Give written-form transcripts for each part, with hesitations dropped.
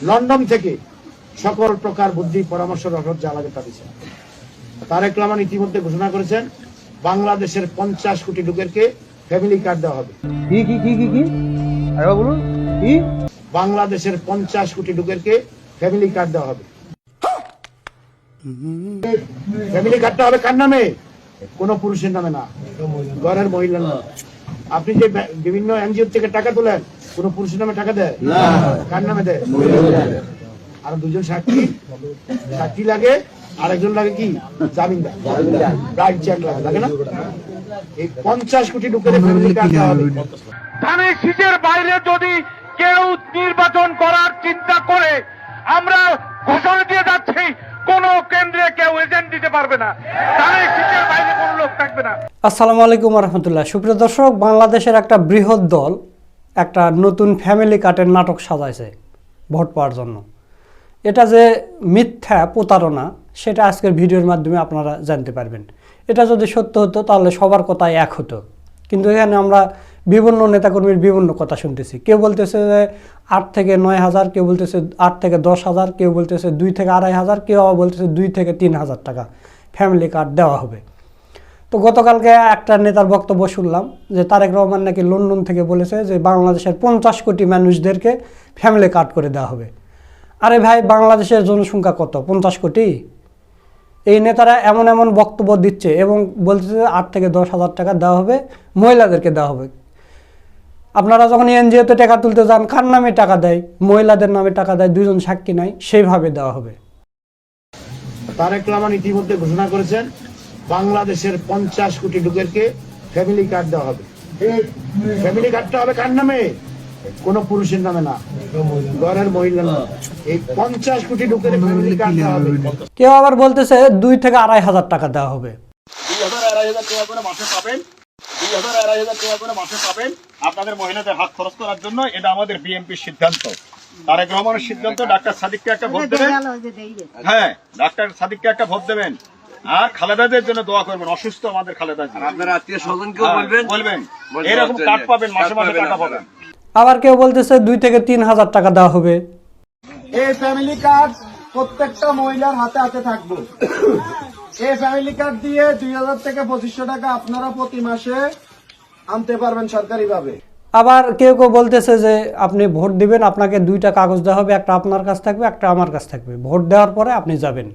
London থেকে সকল প্রকার বুদ্ধি পরামর্শ রসদ জ্বালাবে দিয়েছেন। তারেক রহমান ইতিমধ্যে ঘোষণা করেছেন বাংলাদেশের 50 কোটি লোকেরকে ফ্যামিলি কার্ড দেওয়া হবে। বাংলাদেশের 50 কোটি লোকেরকে ফ্যামিলি কার্ড দেওয়া হবে। ফ্যামিলি কার্ডটা হবে কার নামে? কোন পুরুষের নামে না, ঘরের মহিলার নামে। আপনি যে বিভিন্ন এনজিও থেকে টাকা তোলেন, কোন পুরুষের নামে টাকা দেয়? কার নামে দেয়? আর দুজন সাক্ষী লাগে, আরেকজন লাগে কি জামিনদার, ব্রাইট চেক লাগে না? এই 50 কোটি লোকের ফ্যামিলি কার্ড দেওয়া হবে। ধানের শীষের বাইরে যদি কেউ নির্বাচন করার চিন্তা করে, আমরা ঘোষণা দিয়ে যাচ্ছি, কোন কেন্দ্রে কেউ এজেন্ট দিতে পারবে না। ধানের শীষের বাইরে কোন লোক থাকবে না। আসসালামু আলাইকুম রহমতুল্লাহ। সুপ্রিয় দর্শক, বাংলাদেশের একটা বৃহৎ দল একটা নতুন ফ্যামিলি কার্ডের নাটক সাজাইছে ভোট পাওয়ার জন্য। এটা যে মিথ্যা প্রতারণা সেটা আজকের ভিডিওর মাধ্যমে আপনারা জানতে পারবেন। এটা যদি সত্য হতো তাহলে সবার কথাই এক হতো, কিন্তু এখানে আমরা বিভিন্ন নেতাকর্মীর বিভিন্ন কথা শুনতেছি। কেউ বলতেছে যে 8 থেকে 9 হাজার, কেউ বলতেছে 8 থেকে 10 হাজার, কেউ বলতেছে 2 থেকে 2.5 হাজার, কেউ আবার বলতেছে 2 থেকে 3 হাজার টাকা ফ্যামিলি কার্ড দেওয়া হবে। তো গতকালকে একটা নেতার বক্তব্য শুনলাম যে তারেক রহমান নাকি লন্ডন থেকে বলেছে যে বাংলাদেশের 50 কোটি মানুষদেরকে ফ্যামিলি কার্ড করে দেওয়া হবে। আরে ভাই, বাংলাদেশের জনসংখ্যা কত? 50 কোটি। এই নেতারা এমন এমন বক্তব্য দিচ্ছে এবং বলতেছে 8 থেকে 10 হাজার টাকা দেওয়া হবে, মহিলাদেরকে দেওয়া হবে। আপনারা যখন এনজিওতে টাকা তুলতে যান, কার নামে টাকা দেয়? মহিলাদের নামে টাকা দেয়, দুজন সাক্ষী নাই, সেইভাবে দেওয়া হবে। তারেক রহমান ইতিমধ্যে ঘোষণা করেছেন বাংলাদেশের 50 কোটি লোকেরকে ফ্যামিলি কার্ড দেওয়া হবে। ফ্যামিলি কার্ডটা হবে কার নামে? কোন পুরুষের নামে না, ঘরের মহিলার নামে। এই 50 কোটি লোকের ফ্যামিলি কার্ড দেওয়া হবে। কেউ আবার বলতেছে 2 থেকে 2.5 হাজার টাকা দেওয়া হবে। 2,000-2,500 টাকা করে মাসে পাবেন, 2,000-2,500 টাকা করে মাসে পাবেন আপনাদের মহিলাদের হাত খরচ করার জন্য। এটা আমাদের বিএনপির সিদ্ধান্ত, তারেক রহমানের সিদ্ধান্ত। ডাক্তার সাদিককে একটা ভোট দেবেন, হ্যাঁ, ডাক্তার সাদিককে একটা ভোট দেবেন। আর খালেদাদের জন্য দোয়া করবেন, অসুস্থ আমাদের খালেদা। আপনারা আত্মীয় স্বজনকেও বলবেন এরকম কার্ড পাবেন, মাসে মাসে টাকা পাবেন। আবার কেউ বলতেছে 2 থেকে 3 হাজার টাকা দেওয়া হবে। এই ফ্যামিলি কার্ড প্রত্যেকটা মহিলার হাতে হাতে থাকবে। এই ফ্যামিলি কার্ড দিয়ে 2,000 থেকে 2,500 টাকা আপনারা প্রতি মাসে আনতে পারবেন সরকারিভাবে। আবার কেউ কেউ বলতেছে যে আপনি ভোট দিবেন, আপনাকে 2টা কাগজ দেওয়া হবে, একটা আপনার কাছে থাকবে, একটা আমার কাছে থাকবে। ভোট দেওয়ার পরে আপনি যাবেন,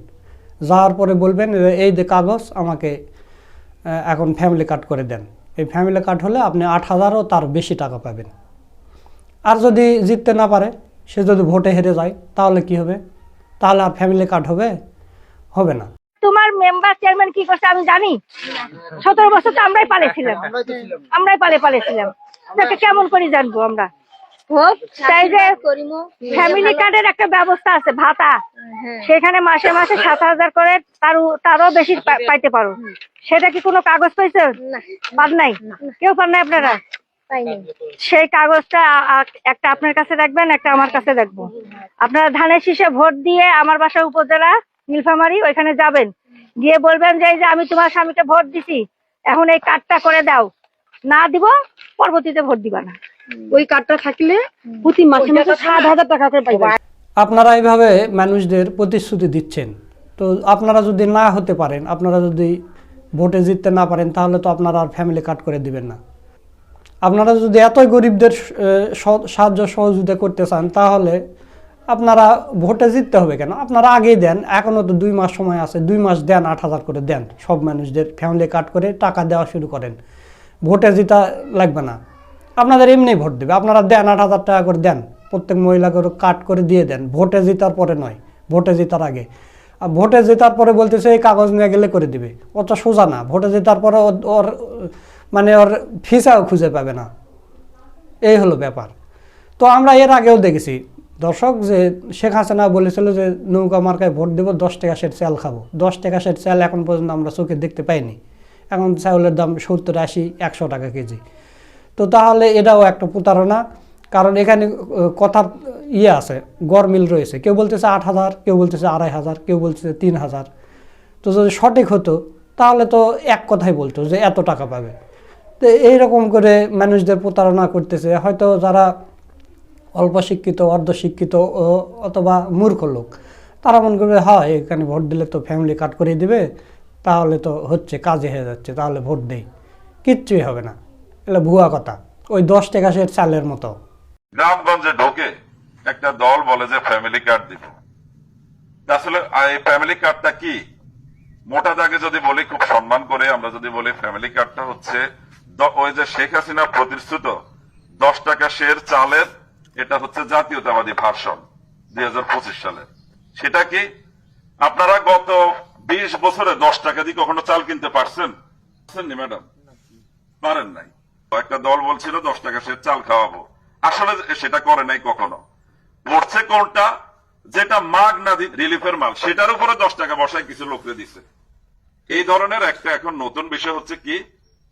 যাওয়ার পরে বলবেন এই যে কাগজ আমাকে এখন ফ্যামিলি কার্ড করে দেন। এই ফ্যামিলি কার্ড হলে আপনি 8,000ও তার বেশি টাকা পাবেন। আর যদি জিততে না পারে, সে যদি ভোটে হেরে যায়, তাহলে কি হবে? তাহলে আর ফ্যামিলি কার্ড হবে না। তোমার মেম্বার চেয়ারম্যান কি করছে আমি জানি। 17 বছর তো আমরাই পালেছিলাম, পালেছিলাম। তাকে কেমন করে জানবো আমরা? তাই যে ফ্যামিলি কার্ডের একটা ব্যবস্থা আছে, ভাতা, সেখানে মাসে মাসে 7,000 করে, তারও বেশি পাইতে পারো। সেটা কি কোনো কাগজ পাইছে? পান নাই, কেউ পান নাই আপনারা? সেই কাগজটা একটা আপনার কাছে রাখবেন, একটা আমার কাছে রাখবো। আপনারা ধানের শীষে ভোট দিয়ে আমার বাসা উপজেলা নীলফামারী, ওইখানে যাবেন, গিয়ে বলবেন যে এই যে আমি তোমার স্বামীকে ভোট দিছি, এখন এই কার্ডটা করে দাও। না দিব, পরবর্তীতে ভোট দিবা না। ওই কার্ডটা থাকলে প্রতি মাসে মাসে 7,000 টাকা করে পাইবেন। আপনারা এইভাবে মানুষদের প্রতিশ্রুতি দিচ্ছেন, তো আপনারা যদি না হতে পারেন, আপনারা যদি ভোটে জিততে না পারেন, তাহলে তো আপনারা আর ফ্যামিলি কার্ড করে দিবেন না। আপনারা যদি এতই গরিবদের সাহায্য সহযোগিতা করতে চান, তাহলে আপনারা ভোটে জিততে হবে কেন? আপনারা আগেই দেন, এখনও তো 2 মাস সময় আছে, 2 মাস দেন, 8,000 করে দেন। সব মানুষদের ফ্যামিলি কার্ড করে টাকা দেওয়া শুরু করেন, ভোটে জিতা লাগবে না। আপনাদের এমনি ভোট দেবে, আপনারা দেন 8,000 টাকা করে দেন, প্রত্যেক মহিলাকে কার্ড করে দিয়ে দেন। ভোটে জেতার পরে নয়, ভোটে জেতার আগে। আর ভোটে জেতার পরে বলতেছে এই কাগজ নিয়ে গেলে করে দিবে। অত সোজা না। ভোটে জেতার পরে ওর ফিসাও খুঁজে পাবে না। এই হলো ব্যাপার। তো আমরা এর আগেও দেখেছি দর্শক, যে শেখ হাসিনা বলেছিল যে নৌকা মার্কায় ভোট দেবো, 10 টাকা সের চাল খাবো। 10 টাকা সের চাল এখন পর্যন্ত আমরা চোখে দেখতে পাইনি। এখন চাউলের দাম 70, 80, 100 টাকা কেজি। তো তাহলে এটাও একটা প্রতারণা, কারণ এখানে কথার আছে, গরমিল রয়েছে। কেউ বলতেছে 8,000, কেউ বলতেছে 2,500, কেউ বলতেছে 3,000। তো যদি সঠিক হতো তাহলে তো এক কথাই বলতো যে এত টাকা পাবে। তো এইরকম করে মানুষদের প্রতারণা করতেছে। হয়তো যারা অল্প শিক্ষিত, অর্ধশিক্ষিত অথবা মূর্খ লোক, তারা মনে করবে হয় এখানে ভোট দিলে তো ফ্যামিলি কার্ড করে দিবে, তাহলে তো হচ্ছে, কাজে হয়ে যাচ্ছে, তাহলে ভোট দেই। কিচ্ছুই হবে না, এগুলো ভুয়া কথা, ওই 10 টাকা সে চালের মতো। গ্রামগঞ্জে ঢোকে একটা দল বলে যে ফ্যামিলি কার্ড দিব। আসলে এই ফ্যামিলি কার্ডটা কি? মোটা দাগে যদি বলি, খুব সম্মান করে আমরা যদি বলি, ফ্যামিলি কার্ডটা হচ্ছে ওই যে শেখ হাসিনা প্রতিশ্রুত 10 টাকা শের চালের, এটা হচ্ছে জাতীয়তাবাদী ভার্সন 2025 সালে। সেটা কি? আপনারা গত 20 বছরে 10 টাকা দিয়ে কখনো চাল কিনতে পারছেন ম্যাডাম? পারেন নাই। একটা দল বলছিল 10 টাকা শের চাল খাওয়াবো, আসলে সেটা করে নাই কখনো। করছে কোনটা? যেটা মাগ না রিলিফের মাল, সেটার উপরে 10 টাকা বসায় কিছু লোকরে দিছে। এই ধরনের একটা এখন নতুন বিষয় হচ্ছে কি,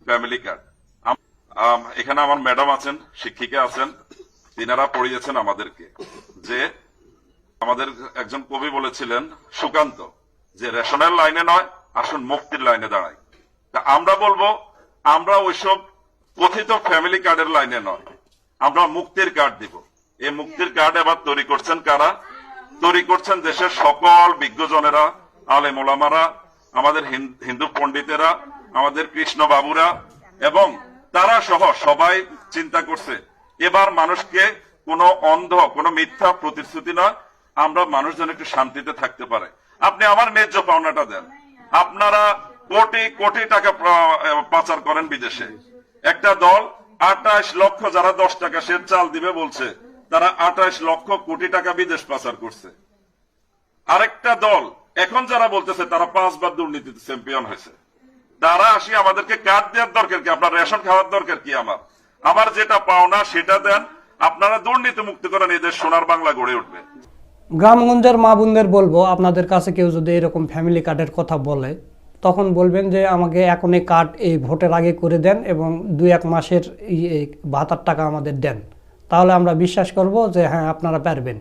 ফ্যামিলি কার্ড। এখানে আমার ম্যাডাম আছেন, শিক্ষিকা আছেন, তিনারা পড়িয়েছেন আমাদেরকে যে আমাদের একজন কবি বলেছিলেন সুকান্ত, যে রেশনের লাইনে নয়, আসুন মুক্তির লাইনে দাঁড়াই। তা আমরা বলবো, আমরা ওইসব কথিত ফ্যামিলি কার্ডের লাইনে নয়, আমরা মুক্তির কার্ড দিব। এই মুক্তির কার্ড এবার তৈরি করছেন কারা? তৈরি করছেন দেশের সকল বিজ্ঞজনেরা, আলেম ওলামারা, আমাদের হিন্দু পণ্ডিতেরা, আমাদের কৃষ্ণ বাবুরা, এবং তারা সহ সবাই চিন্তা করছে এবার মানুষকে কোনো অন্ধ, কোনো মিথ্যা প্রতিশ্রুতি না, আমরা মানুষ যেন একটু শান্তিতে থাকতে পারে। আপনি আমার ন্যায্য পাওনাটা দেন। আপনারা কোটি কোটি টাকা পাচার করেন বিদেশে। একটা দল 28 লক্ষ, যারা 10 টাকা শের চাল দিবে বলছে, তারা 28 লক্ষ কোটি টাকা বিদেশ পাচার করছে। আরেকটা দল এখন যারা বলতেছে তারা 5 বার দুর্নীতিতে চ্যাম্পিয়ন হয়েছে, তারা আসি আমাদেরকে কার্ড দেওয়ার দরকার কি? আপনার রেশন খাওয়ার দরকার কি? আমার যেটা পাওনা সেটা দেন, আপনারা দুর্নীতি মুক্ত করেন, এদের সোনার বাংলা গড়ে উঠবে। গ্রামগঞ্জের মা বোনদের বলবো, আপনাদের কাছে কেউ যদি এরকম ফ্যামিলি কার্ডের কথা বলে, তখন বলবেন যে আমাকে এখন এই কার্ড এই ভোটের আগে করে দেন এবং 2-1 মাসের এই ভাতার টাকা আমাদের দেন, তাহলে আমরা বিশ্বাস করব যে হ্যাঁ আপনারা পারবেন।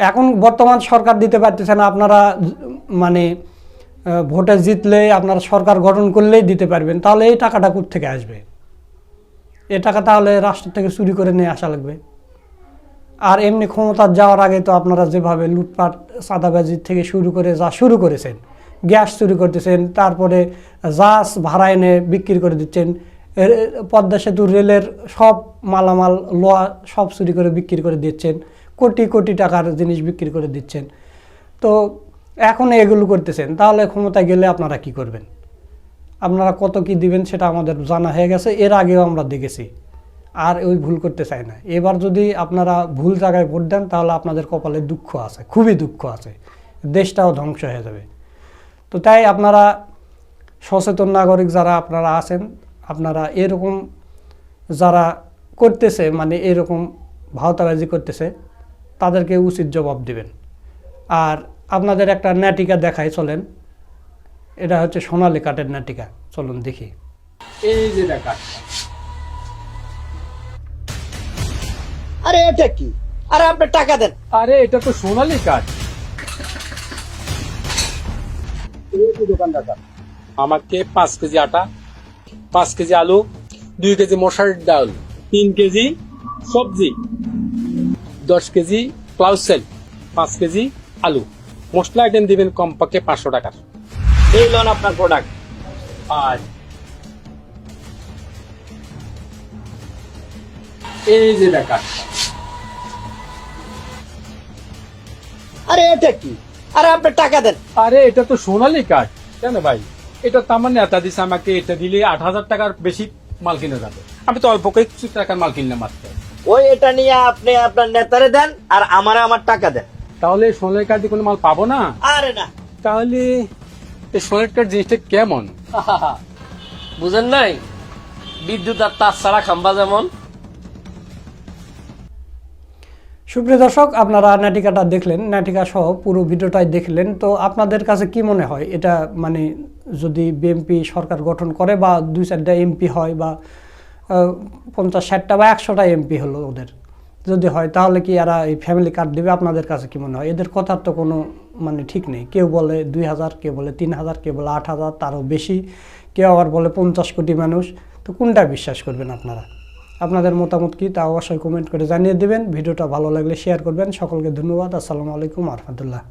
এখন বর্তমান সরকার দিতে পারতেছে না, আপনারা মানে ভোটে জিতলে, আপনারা সরকার গঠন করলেই দিতে পারবেন, তাহলে এই টাকাটা কোথা থেকে আসবে? এই টাকা তাহলে রাষ্ট্র থেকে চুরি করে নিয়ে আসা লাগবে। আর এমনি ক্ষমতা যাওয়ার আগে তো আপনারা যেভাবে লুটপাট, চাঁদাবাজি থেকে শুরু করে যা শুরু করেছেন, গ্যাস চুরি করতেছেন, তারপরে জাহাজ ভাড়া এনে বিক্রি করে দিচ্ছেন, পদ্মা সেতু রেলের সব মালামাল লোহা সব চুরি করে বিক্রি করে দিচ্ছেন, কোটি কোটি টাকার জিনিস বিক্রি করে দিচ্ছেন। তো এখন এগুলো করতেছেন, তাহলে ক্ষমতায় গেলে আপনারা কি করবেন? আপনারা কত কি দিবেন সেটা আমাদের জানা হয়ে গেছে, এর আগেও আমরা দেখেছি। আর ওই ভুল করতে চাই না। এবার যদি আপনারা ভুল জায়গায় ভোট দেন, তাহলে আপনাদের কপালে দুঃখ আছে, খুবই দুঃখ আছে, দেশটাও ধ্বংস হয়ে যাবে। তো তাই আপনারা সচেতন নাগরিক যারা আপনারা আছেন, আপনারা এরকম যারা করতেছে, মানে এরকম ভাওতাবাজি করতেছে, তাদেরকে উচিত জবাব দিবেন। আর আপনাদের একটা নাটিকা দেখাই, চলেন। এটা হচ্ছে সোনালী কাঠের নাটিকা, চলুন দেখি। এই যে দেখা, আরে এটা কি? আরে আপনি টাকা দেন। আরে এটা তো সোনালী কাঠ। আমাকে 5 কেজি আটা, 5 কেজি আলু, 2 কেজি মশার ডাল, 3 কেজি সবজি, 10 কেজি ক্লাউসেল, 5 কেজি আলু, মশলা আইটেম দিবেন কমপক্ষে 500 টাকার। এই লোন আপনার প্রোডাক্ট। আর এই যে দেখা, আরে এটা কি? আরে আপনি টাকা দেন। আরে এটা তো সোনালী কাঠ। কেন ভাই? এটা তো আমার নেতা দিছে আমাকে, এটা দিলে 8,000 টাকার বেশি মাল কিনে যাবে। আমি তো অল্প কিছু টাকার মাল কিনলাম মাত্র। ওই এটা নিয়ে আপনি আপনার নেতারে দেন, আর আমারে আমার টাকা দেন। তাহলে সোনালী কাঠ দিয়ে কোনো মাল পাবো না? আরে না, তাহলে এই সোনালী কাঠ জিনিসটা কেমন? বুঝেন নাই? বিদ্যুৎ আর তার ছাড়া খাম্বা যেমন। সুপ্রিয় দর্শক, আপনারা নাটিকাটা দেখলেন, নাটিকা সহ পুরো ভিডিওটাই দেখলেন। তো আপনাদের কাছে কি মনে হয়, এটা মানে যদি বিএনপি সরকার গঠন করে বা 2-4টা এমপি হয় বা 50-60টা বা 100টা এমপি হলো ওদের যদি হয়, তাহলে কি এরা এই ফ্যামিলি কার্ড দেবে? আপনাদের কাছে কি মনে হয়? এদের কথার তো কোনো মানে ঠিক নেই। কেউ বলে 2000, কেউ বলে 3000, কেউ বলে 8000, তারও বেশি, কেউ আবার বলে 50 কোটি মানুষ। তো কোনটা বিশ্বাস করবেন আপনারা? আপনাদের মতামত কি তা অবশ্যই কমেন্ট করে জানিয়ে দেবেন। ভিডিওটা ভালো লাগলে শেয়ার করবেন। সকলকে ধন্যবাদ। আসসালামু আলাইকুম রহমতুল্লাহ।